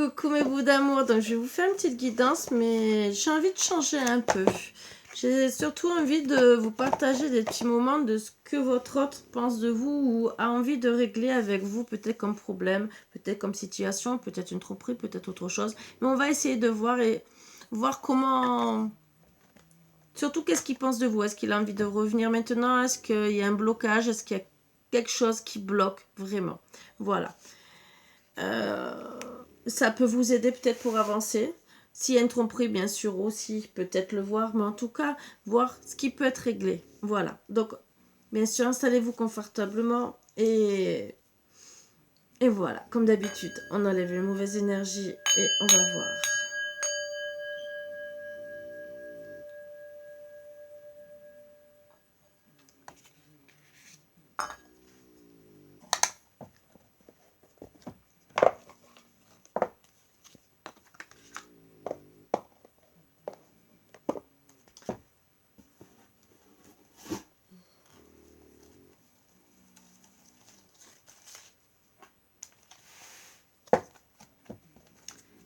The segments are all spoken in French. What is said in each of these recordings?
Coucou mes bouts d'amour, donc je vais vous faire une petite guidance, mais j'ai envie de changer un peu. J'ai surtout envie de vous partager des petits moments de ce que votre hôte pense de vous ou a envie de régler avec vous, peut-être comme problème, peut-être comme situation, peut-être une tromperie, peut-être autre chose. Mais on va essayer de voir comment... Surtout qu'est-ce qu'il pense de vous. Est-ce qu'il a envie de revenir maintenant? Est-ce qu'il y a un blocage? Est-ce qu'il y a quelque chose qui bloque vraiment? Voilà. Ça peut vous aider peut-être pour avancer. S'il y a une tromperie, bien sûr aussi, peut-être le voir, mais en tout cas, voir ce qui peut être réglé. Voilà. Donc, bien sûr, installez-vous confortablement et voilà. Comme d'habitude, on enlève les mauvaises énergies et on va voir.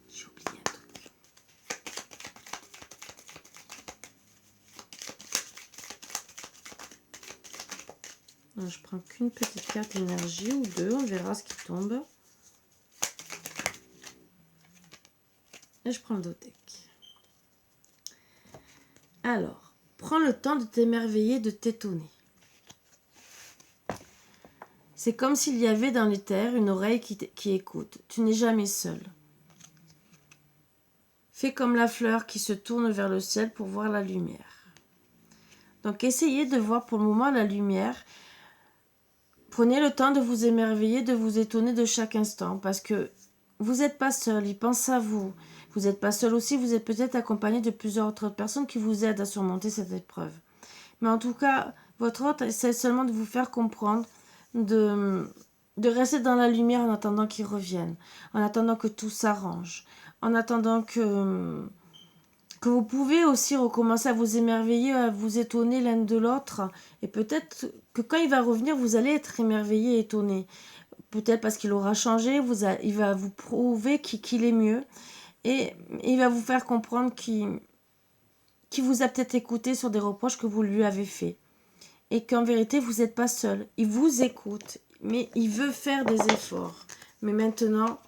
J'ai oublié un truc. Non, je prends qu'une petite carte d'énergie ou deux, on verra ce qui tombe. Et je prends le dos deck. Alors, prends le temps de t'émerveiller, de t'étonner. C'est comme s'il y avait dans les terres une oreille qui écoute. Tu n'es jamais seul. Fais comme la fleur qui se tourne vers le ciel pour voir la lumière. Donc essayez de voir pour le moment la lumière. Prenez le temps de vous émerveiller, de vous étonner de chaque instant parce que vous n'êtes pas seul, il pense à vous. Vous n'êtes pas seul aussi, vous êtes peut-être accompagné de plusieurs autres personnes qui vous aident à surmonter cette épreuve. Mais en tout cas, votre hôte essaie seulement de vous faire comprendre de rester dans la lumière en attendant qu'il revienne, en attendant que tout s'arrange, en attendant que vous pouvez aussi recommencer à vous émerveiller, à vous étonner l'un de l'autre. Et peut-être que quand il va revenir, vous allez être émerveillé, étonné. Peut-être parce qu'il aura changé, il va vous prouver qu'il est mieux. Et il va vous faire comprendre qu'il vous a peut-être écouté sur des reproches que vous lui avez faits. Et qu'en vérité, vous n'êtes pas seul. Il vous écoute, mais il veut faire des efforts. Mais maintenant,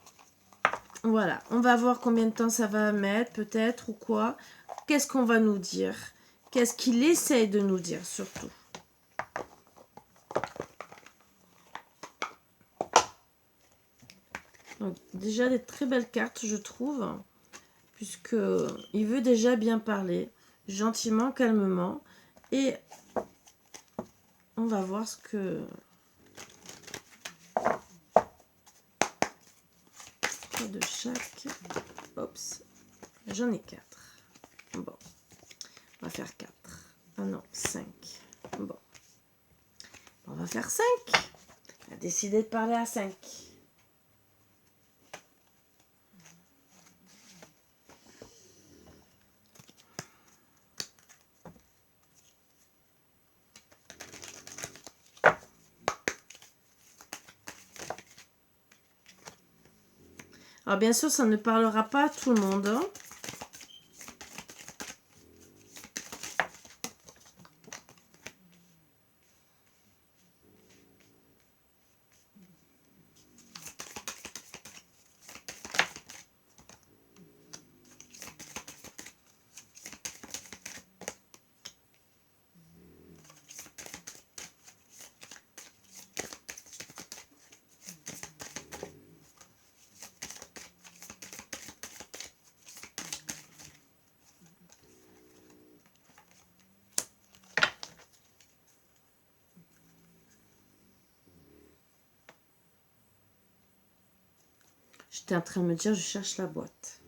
voilà, on va voir combien de temps ça va mettre, peut-être, ou quoi. Qu'est-ce qu'on va nous dire? Qu'est-ce qu'il essaie de nous dire, surtout? Donc, déjà, des très belles cartes, je trouve, puisque il veut déjà bien parler, gentiment, calmement. Et on va voir ce que... de chaque. Oups, j'en ai 4. Bon, on va faire 4. Ah non, 5. Bon, on va faire 5. On a décidé de parler à 5. Alors bien sûr, ça ne parlera pas à tout le monde. Hein. J'étais en train de me dire, je cherche la boîte.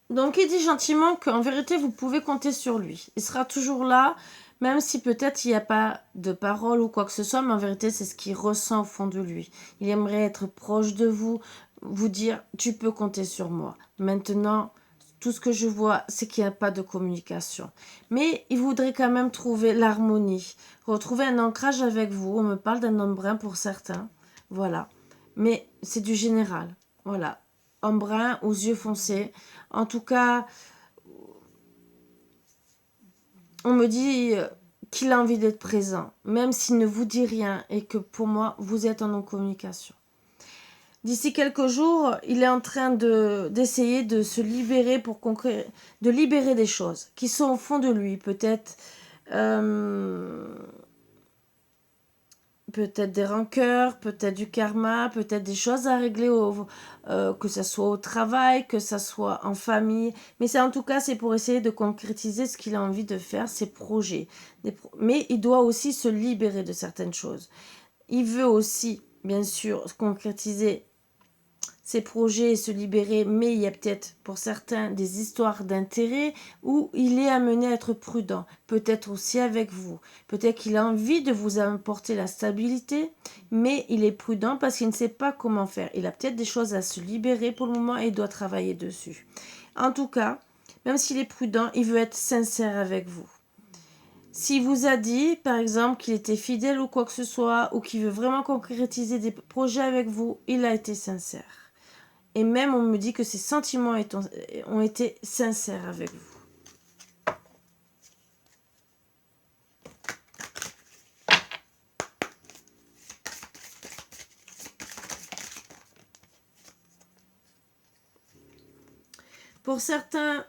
Donc, il dit gentiment qu'en vérité, vous pouvez compter sur lui. Il sera toujours là, même si peut-être il n'y a pas de parole ou quoi que ce soit, mais en vérité, c'est ce qu'il ressent au fond de lui. Il aimerait être proche de vous, vous dire, tu peux compter sur moi. Maintenant, tout ce que je vois, c'est qu'il n'y a pas de communication. Mais il voudrait quand même trouver l'harmonie, retrouver un ancrage avec vous. On me parle d'un homme brun pour certains. Voilà. mais c'est du général. Voilà. Homme brun aux yeux foncés. En tout cas, on me dit qu'il a envie d'être présent, même s'il ne vous dit rien et que pour moi, vous êtes en non-communication. D'ici quelques jours, il est en train d'essayer de se libérer de libérer des choses qui sont au fond de lui. Peut-être peut-être des rancœurs, peut-être du karma, peut-être des choses à régler, que ce soit au travail, que ce soit en famille. Mais c'est en tout cas, c'est pour essayer de concrétiser ce qu'il a envie de faire, ses projets. Mais il doit aussi se libérer de certaines choses. Il veut aussi, bien sûr, concrétiser ses projets et se libérer, mais il y a peut-être pour certains des histoires d'intérêt où il est amené à être prudent, peut-être aussi avec vous. Peut-être qu'il a envie de vous apporter la stabilité, mais il est prudent parce qu'il ne sait pas comment faire. Il a peut-être des choses à se libérer pour le moment et il doit travailler dessus. En tout cas, même s'il est prudent, il veut être sincère avec vous. S'il vous a dit, par exemple, qu'il était fidèle ou quoi que ce soit, ou qu'il veut vraiment concrétiser des projets avec vous, il a été sincère. Et même, on me dit que ses sentiments ont été sincères avec vous. Pour certains,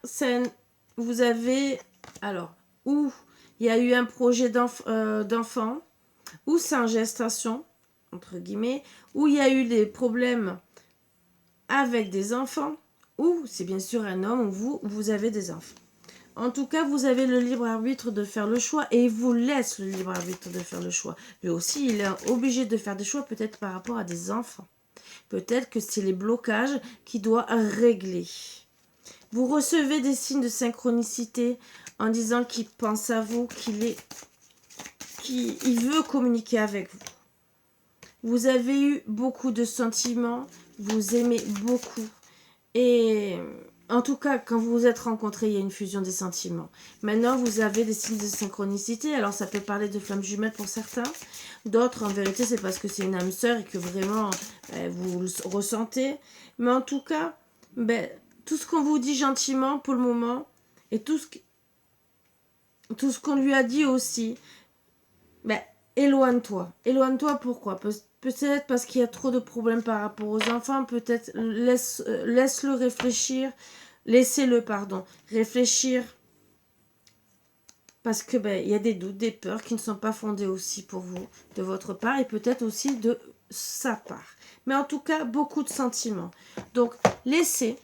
vous avez... Alors, où il y a eu un projet d'enfant, ou c'est en gestation, entre guillemets, où il y a eu des problèmes avec des enfants, ou c'est bien sûr un homme où vous avez des enfants. En tout cas, vous avez le libre arbitre de faire le choix et il vous laisse le libre arbitre de faire le choix. Lui aussi, il est obligé de faire des choix peut-être par rapport à des enfants. Peut-être que c'est les blocages qu'il doit régler. Vous recevez des signes de synchronicité en disant qu'il pense à vous, qu'il veut communiquer avec vous. Vous avez eu beaucoup de sentiments, vous aimez beaucoup. Et en tout cas, quand vous vous êtes rencontrés, il y a une fusion des sentiments. Maintenant, vous avez des signes de synchronicité. Alors, ça peut parler de flammes jumelles pour certains. D'autres, en vérité, c'est parce que c'est une âme sœur et que vraiment, vous le ressentez. Mais en tout cas, tout ce qu'on vous dit gentiment pour le moment, et tout ce qu'on lui a dit aussi, éloigne-toi. Éloigne-toi, pourquoi ? Peut-être parce qu'il y a trop de problèmes par rapport aux enfants. Peut-être laisse-le réfléchir. Laissez-le, réfléchir. Parce que il y a des doutes, des peurs qui ne sont pas fondées aussi pour vous, de votre part, et peut-être aussi de sa part. Mais en tout cas, beaucoup de sentiments. Donc, laissez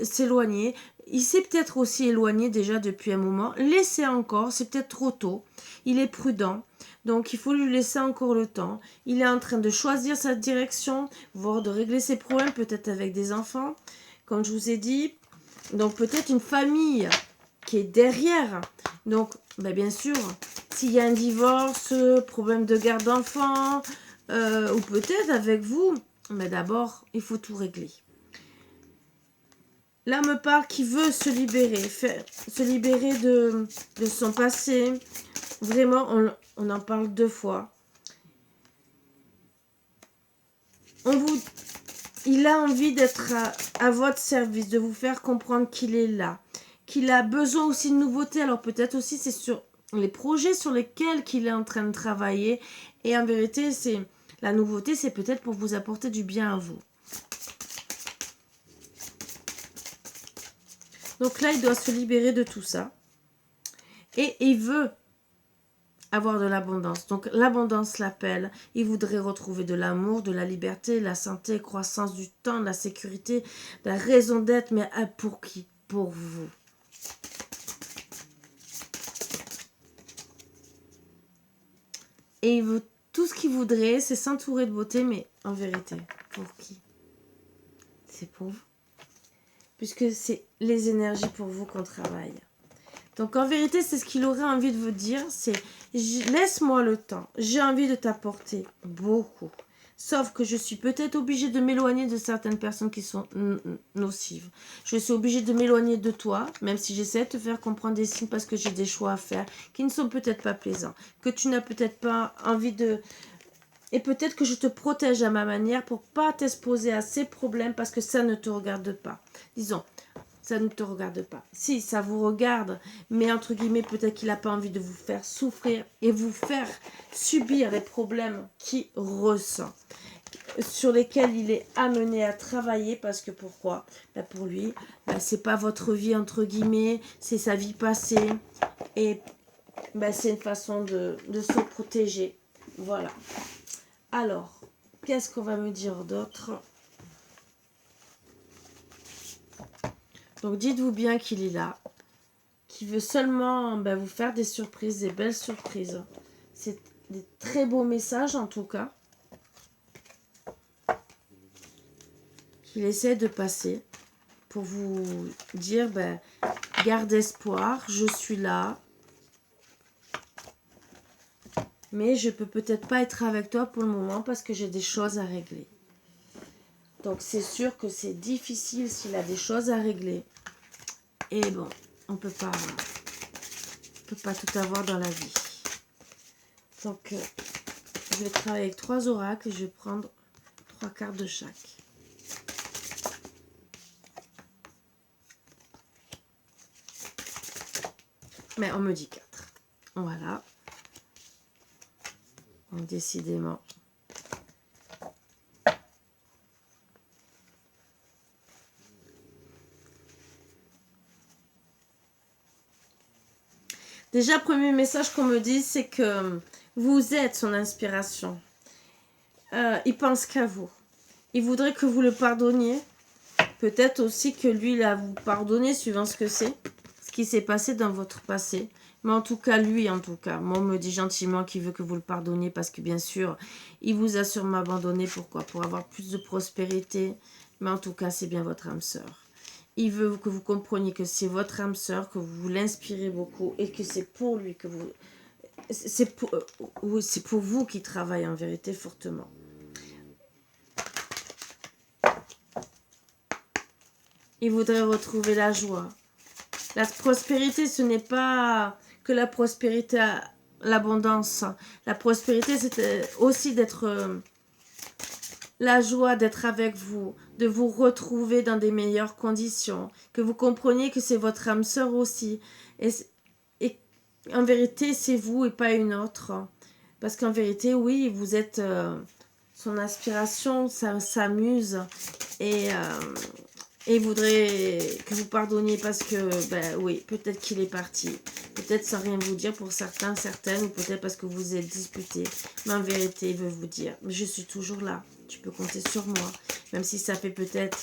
s'éloigner. Il s'est peut-être aussi éloigné déjà depuis un moment. Laissez encore, c'est peut-être trop tôt. Il est prudent, donc il faut lui laisser encore le temps. Il est en train de choisir sa direction, voire de régler ses problèmes, peut-être avec des enfants, comme je vous ai dit. Donc peut-être une famille qui est derrière. Donc, bien sûr, s'il y a un divorce, problème de garde d'enfants, ou peut-être avec vous, mais d'abord, il faut tout régler. Là, me parle qui veut se libérer, se libérer de son passé. Vraiment, on en parle 2 fois. Il a envie d'être à votre service, de vous faire comprendre qu'il est là, qu'il a besoin aussi de nouveautés. Alors peut-être aussi c'est sur les projets sur lesquels qu'il est en train de travailler. Et en vérité, la nouveauté, c'est peut-être pour vous apporter du bien à vous. Donc là, il doit se libérer de tout ça. Et il veut avoir de l'abondance. Donc l'abondance l'appelle. Il voudrait retrouver de l'amour, de la liberté, la santé, croissance du temps, la sécurité, la raison d'être. Mais pour qui ? Pour vous. Et tout ce qu'il voudrait, c'est s'entourer de beauté. Mais en vérité, pour qui ? C'est pour vous. Puisque c'est les énergies pour vous qu'on travaille. Donc en vérité, c'est ce qu'il aurait envie de vous dire, c'est laisse-moi le temps, j'ai envie de t'apporter beaucoup. Sauf que je suis peut-être obligée de m'éloigner de certaines personnes qui sont nocives. Je suis obligée de m'éloigner de toi, même si j'essaie de te faire comprendre des signes parce que j'ai des choix à faire qui ne sont peut-être pas plaisants, que tu n'as peut-être pas envie de... Et peut-être que je te protège à ma manière pour pas t'exposer à ces problèmes parce que ça ne te regarde pas. Disons, ça ne te regarde pas. Si, ça vous regarde, mais entre guillemets, peut-être qu'il n'a pas envie de vous faire souffrir et vous faire subir les problèmes qu'il ressent, sur lesquels il est amené à travailler. Parce que pourquoi? Pour lui, c'est pas votre vie, entre guillemets, c'est sa vie passée. Et c'est une façon de se protéger. Voilà. Alors, qu'est-ce qu'on va me dire d'autre? Donc, dites-vous bien qu'il est là, qu'il veut seulement vous faire des surprises, des belles surprises. C'est des très beaux messages, en tout cas, qu'il essaie de passer pour vous dire, garde espoir, je suis là, mais je peux peut-être pas être avec toi pour le moment parce que j'ai des choses à régler. Donc, c'est sûr que c'est difficile s'il a des choses à régler. Et bon, on peut pas tout avoir dans la vie. Donc, je vais travailler avec 3 oracles et je vais prendre 3 cartes de chaque. Mais on me dit 4. Voilà. Donc, décidément. Déjà, premier message qu'on me dit, c'est que vous êtes son inspiration. Il pense qu'à vous. Il voudrait que vous le pardonniez. Peut-être aussi que lui, il a vous pardonné, suivant ce que c'est. Ce qui s'est passé dans votre passé. Mais en tout cas, lui, moi, on me dit gentiment qu'il veut que vous le pardonniez parce que, bien sûr, il vous a sûrement abandonné. Pourquoi? Pour avoir plus de prospérité. Mais en tout cas, c'est bien votre âme sœur. Il veut que vous compreniez que c'est votre âme sœur, que vous l'inspirez beaucoup et que c'est pour lui que vous... C'est pour vous qu'il travaille en vérité fortement. Il voudrait retrouver la joie. La prospérité, ce n'est pas que la prospérité, l'abondance. La prospérité, c'est aussi d'être... la joie d'être avec vous, de vous retrouver dans des meilleures conditions, que vous compreniez que c'est votre âme sœur aussi. Et en vérité, c'est vous et pas une autre. Parce qu'en vérité, oui, vous êtes son inspiration, ça s'amuse. Et il voudrait que vous pardonniez parce que, oui, peut-être qu'il est parti. Peut-être sans rien vous dire pour certains, certaines, ou peut-être parce que vous êtes disputés. Mais en vérité, il veut vous dire, je suis toujours là. Tu peux compter sur moi. Même si ça fait peut-être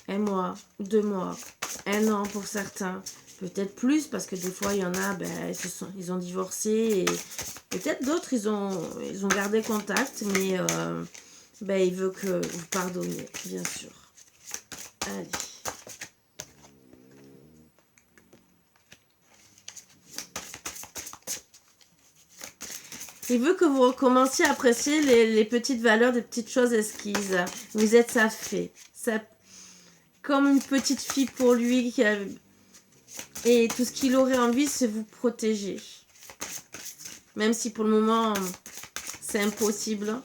1 mois, 2 mois, 1 an pour certains. Peut-être plus, parce que des fois, il y en a, ils ont divorcé. Et peut-être d'autres, ils ont gardé contact. Mais il veut que vous pardonniez, bien sûr. Allez. Il veut que vous recommenciez à apprécier les petites valeurs, des petites choses esquises. Vous êtes sa fée. Comme une petite fille pour lui. Et tout ce qu'il aurait envie, c'est vous protéger. Même si pour le moment, c'est impossible.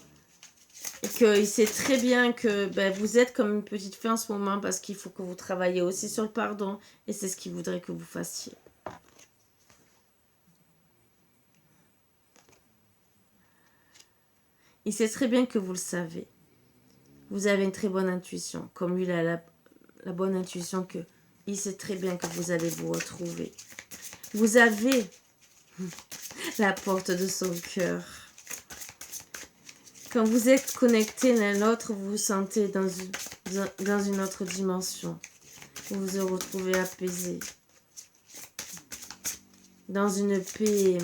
Et qu'il sait très bien que vous êtes comme une petite fille en ce moment parce qu'il faut que vous travaillez aussi sur le pardon. Et c'est ce qu'il voudrait que vous fassiez. Il sait très bien que vous le savez. Vous avez une très bonne intuition. Comme lui, il a la bonne intuition que il sait très bien que vous allez vous retrouver. Vous avez la porte de son cœur. Quand vous êtes connectés l'un l'autre, vous vous sentez dans une autre dimension. Vous vous retrouvez apaisé. Dans une paix,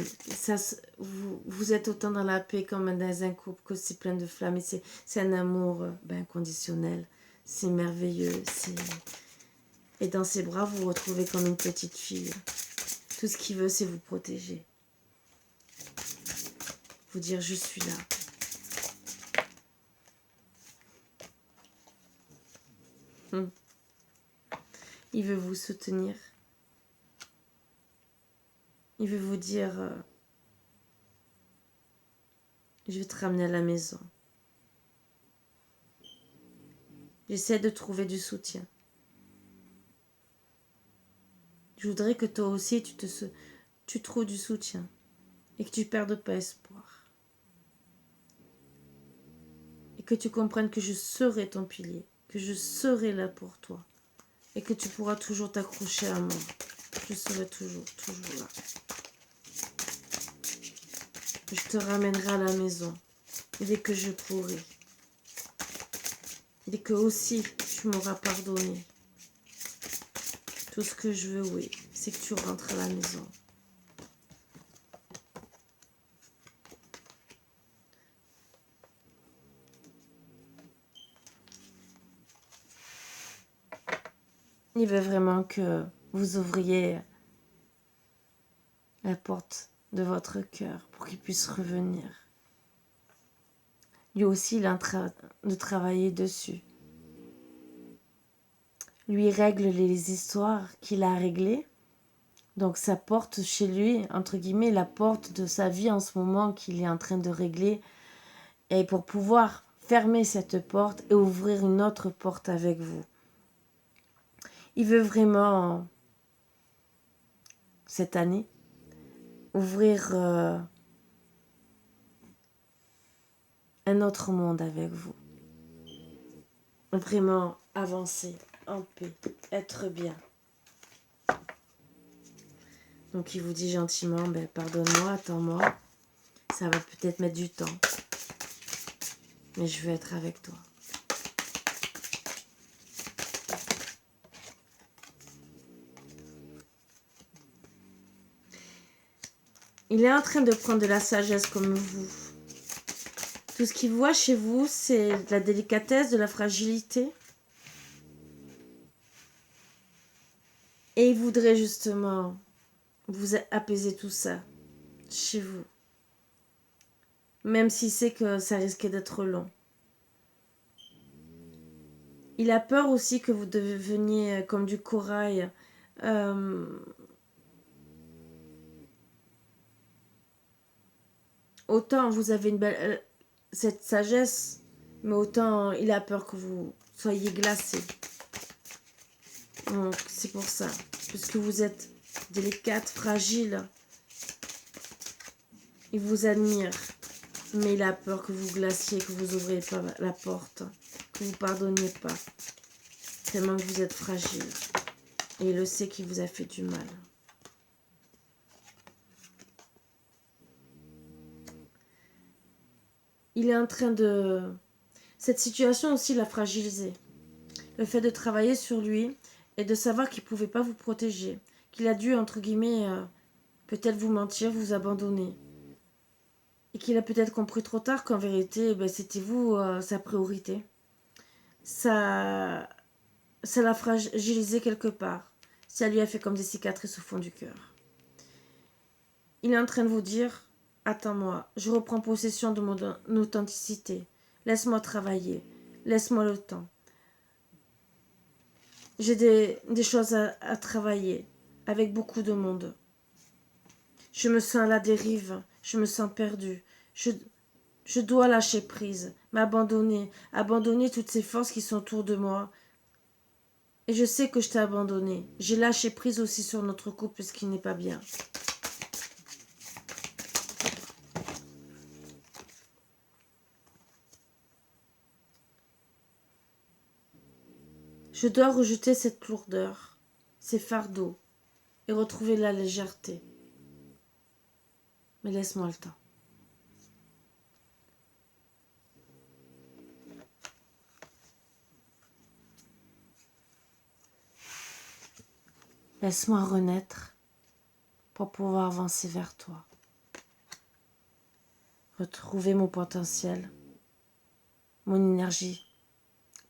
vous êtes autant dans la paix comme dans un couple que c'est plein de flammes. Et c'est un amour inconditionnel. C'est merveilleux. Et dans ses bras, vous vous retrouvez comme une petite fille. Tout ce qu'il veut, c'est vous protéger. Vous dire, je suis là. Il veut vous soutenir. Il veut vous dire, je vais te ramener à la maison. J'essaie de trouver du soutien. Je voudrais que toi aussi, tu trouves du soutien et que tu ne perdes pas espoir. Et que tu comprennes que je serai ton pilier, que je serai là pour toi et que tu pourras toujours t'accrocher à moi. Je serai toujours là. Je te ramènerai à la maison dès que je pourrai. Dès que aussi tu m'auras pardonné. Tout ce que je veux, oui, c'est que tu rentres à la maison. Il veut vraiment que vous ouvriez la porte de votre cœur pour qu'il puisse revenir. Lui aussi, il est en train de travailler dessus. Lui règle les histoires qu'il a réglées. Donc ça porte chez lui, entre guillemets, la porte de sa vie en ce moment qu'il est en train de régler. Et pour pouvoir fermer cette porte et ouvrir une autre porte avec vous. Il veut vraiment, cette année, ouvrir un autre monde avec vous. Vraiment avancer en paix, être bien. Donc il vous dit gentiment, pardonne-moi, attends-moi. Ça va peut-être mettre du temps. Mais je veux être avec toi. Il est en train de prendre de la sagesse comme vous. Tout ce qu'il voit chez vous, c'est de la délicatesse, de la fragilité. Et il voudrait justement vous apaiser tout ça chez vous. Même s'il sait que ça risquait d'être long. Il a peur aussi que vous deveniez comme du corail. Autant vous avez une belle cette sagesse, mais autant il a peur que vous soyez glacé. Donc c'est pour ça. Puisque vous êtes délicate, fragile, il vous admire. Mais il a peur que vous glaciez, que vous ouvriez pas la porte, que vous pardonniez pas. Tellement que vous êtes fragile. Et il le sait qu'il vous a fait du mal. Il est en train de... Cette situation aussi l'a fragilisé. Le fait de travailler sur lui et de savoir qu'il ne pouvait pas vous protéger. Qu'il a dû, entre guillemets, peut-être vous mentir, vous abandonner. Et qu'il a peut-être compris trop tard qu'en vérité, c'était vous sa priorité. Ça l'a fragilisé quelque part. Ça lui a fait comme des cicatrices au fond du cœur. Il est en train de vous dire, attends-moi, je reprends possession de mon authenticité. Laisse-moi travailler. Laisse-moi le temps. J'ai des choses à travailler avec beaucoup de monde. Je me sens à la dérive. Je me sens perdue. Je dois lâcher prise, m'abandonner, abandonner toutes ces forces qui sont autour de moi. Et je sais que je t'ai abandonné. J'ai lâché prise aussi sur notre couple, ce qui n'est pas bien. Je dois rejeter cette lourdeur, ces fardeaux, et retrouver la légèreté. Mais laisse-moi le temps. Laisse-moi renaître pour pouvoir avancer vers toi. Retrouver mon potentiel, mon énergie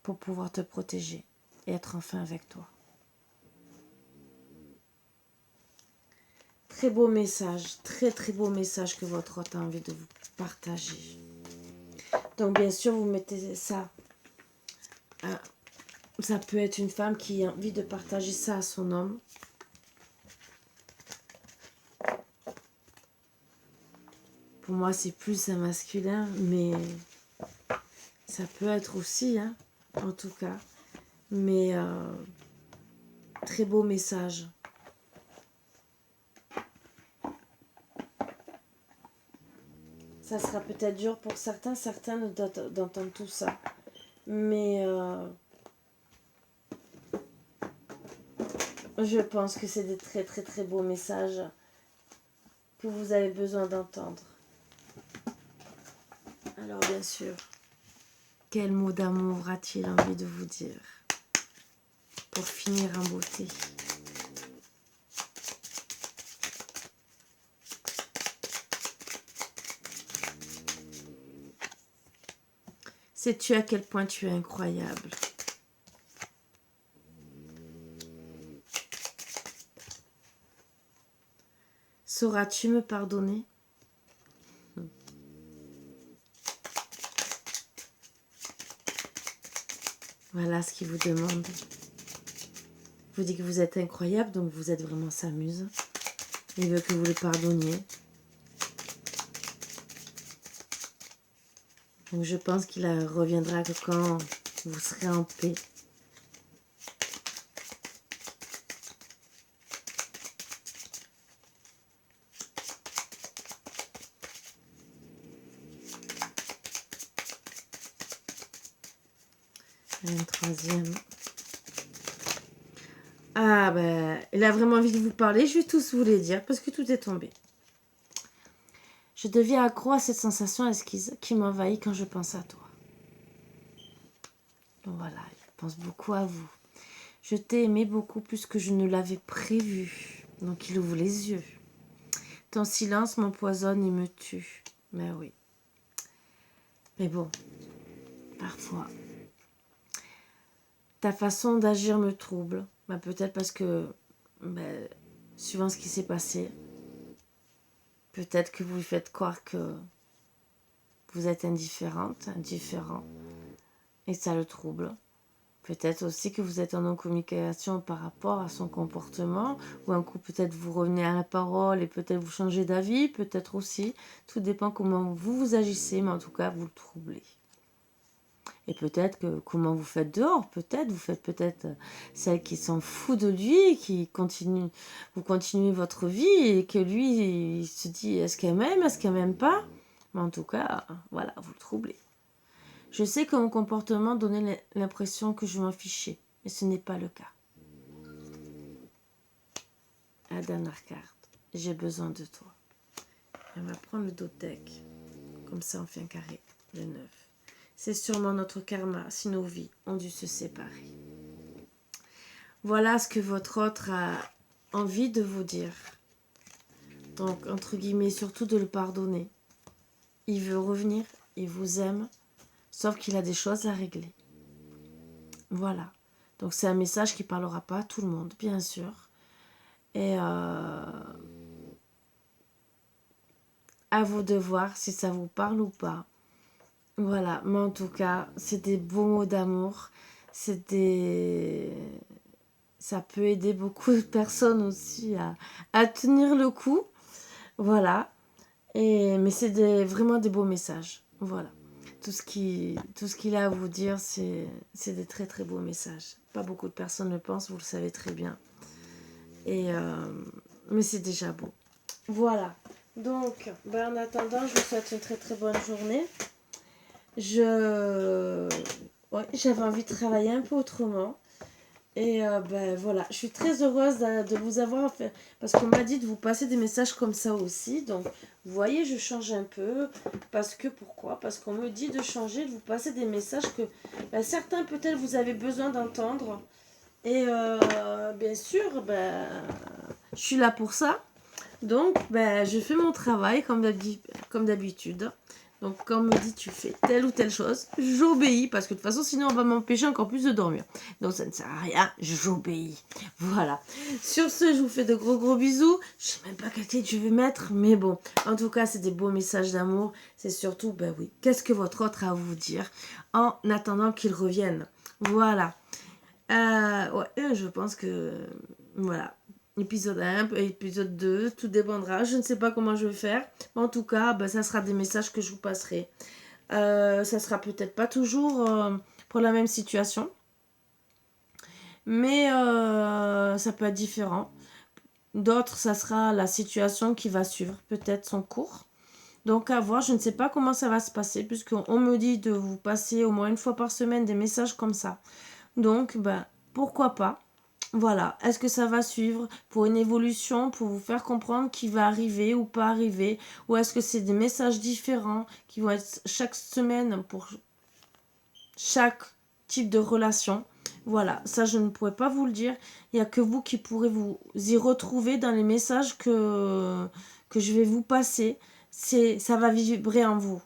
pour pouvoir te protéger et être enfin avec toi. Très beau message, très très beau message que votre hôte a envie de vous partager. Donc bien sûr, vous mettez ça. Ça peut être une femme qui a envie de partager ça à son homme. Pour moi, c'est plus un masculin, mais ça peut être aussi, en tout cas. Mais très beau message. Ça sera peut-être dur pour certains d'entendre tout ça. Mais je pense que c'est des très très très beaux messages que vous avez besoin d'entendre. Alors bien sûr, quel mot d'amour a-t-il envie de vous dire pour finir en beauté? Sais-tu à quel point tu es incroyable? Sauras-tu me pardonner? Voilà ce qu'il vous demande. Il vous dit que vous êtes incroyable, donc vous êtes vraiment sa muse. Il veut que vous le pardonniez. Donc je pense qu'il reviendra que quand vous serez en paix. Un troisième. Ah ben, il a vraiment envie de vous parler. Je vais tous vous les dire parce que tout est tombé. Je deviens accro à cette sensation esquisse qui m'envahit quand je pense à toi. Donc voilà, il pense beaucoup à vous. Je t'ai aimé beaucoup plus que je ne l'avais prévu. Donc il ouvre les yeux. Ton silence m'empoisonne et me tue. Mais oui. Mais bon, parfois. Ta façon d'agir me trouble. Bah, peut-être parce que, suivant ce qui s'est passé, peut-être que vous lui faites croire que vous êtes indifférent, et ça le trouble. Peut-être aussi que vous êtes en non-communication par rapport à son comportement, ou un coup peut-être vous revenez à la parole et peut-être vous changez d'avis, peut-être aussi. Tout dépend comment vous agissez, mais en tout cas vous le troublez. Et peut-être que comment vous faites dehors, vous faites peut-être celle qui s'en fout de lui, qui continue, vous continuez votre vie et que lui il se dit est-ce qu'elle m'aime pas, mais en tout cas voilà, vous le troublez. Je sais que mon comportement donnait l'impression que je m'en fichais, mais ce n'est pas le cas. La dernière carte, j'ai besoin de toi. On va prendre le dotec, comme ça on fait un carré, le 9. C'est sûrement notre karma si nos vies ont dû se séparer. Voilà ce que votre autre a envie de vous dire. Donc, entre guillemets, surtout de le pardonner. Il veut revenir, il vous aime, sauf qu'il a des choses à régler. Voilà. Donc, c'est un message qui ne parlera pas à tout le monde, bien sûr. Et à vous de voir si ça vous parle ou pas. Voilà, mais en tout cas, c'est des beaux mots d'amour. Ça peut aider beaucoup de personnes aussi à tenir le coup. Voilà. Mais c'est vraiment des beaux messages. Voilà. Tout ce qu'il a à vous dire, c'est des très très beaux messages. Pas beaucoup de personnes le pensent, vous le savez très bien. Mais c'est déjà beau. Voilà. Donc, en attendant, je vous souhaite une très très bonne journée. J'avais envie de travailler un peu autrement. Et voilà, je suis très heureuse de vous avoir fait, parce qu'on m'a dit de vous passer des messages comme ça aussi. Donc, vous voyez, je change un peu. Pourquoi? Parce qu'on me dit de changer, de vous passer des messages que certains peut-être vous avez besoin d'entendre. Et bien sûr, je suis là pour ça. Donc, je fais mon travail comme d'habitude. Donc, quand on me dit tu fais telle ou telle chose, j'obéis parce que de toute façon, sinon, on va m'empêcher encore plus de dormir. Donc, ça ne sert à rien, j'obéis. Voilà. Sur ce, je vous fais de gros gros bisous. Je sais même pas quel titre je vais mettre, mais bon. En tout cas, c'est des beaux messages d'amour. C'est surtout, oui, qu'est-ce que votre autre a à vous dire en attendant qu'il revienne. Voilà. Je pense que, voilà. Épisode 1, épisode 2, tout dépendra. Je ne sais pas comment je vais faire. Mais en tout cas, ça sera des messages que je vous passerai. Ça sera peut-être pas toujours pour la même situation. Mais ça peut être différent. D'autres, ça sera la situation qui va suivre peut-être son cours. Donc à voir, je ne sais pas comment ça va se passer puisqu'on me dit de vous passer au moins une fois par semaine des messages comme ça. Donc pourquoi pas. Voilà, est-ce que ça va suivre pour une évolution, pour vous faire comprendre qui va arriver ou pas arriver, ou est-ce que c'est des messages différents qui vont être chaque semaine pour chaque type de relation. Voilà, ça je ne pourrais pas vous le dire. Il n'y a que vous qui pourrez vous y retrouver dans les messages que je vais vous passer. Ça va vibrer en vous.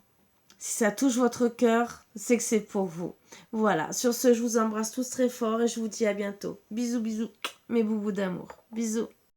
Si ça touche votre cœur, c'est que c'est pour vous. Voilà, sur ce, je vous embrasse tous très fort et je vous dis à bientôt. Bisous, bisous, mes boubous d'amour. Bisous.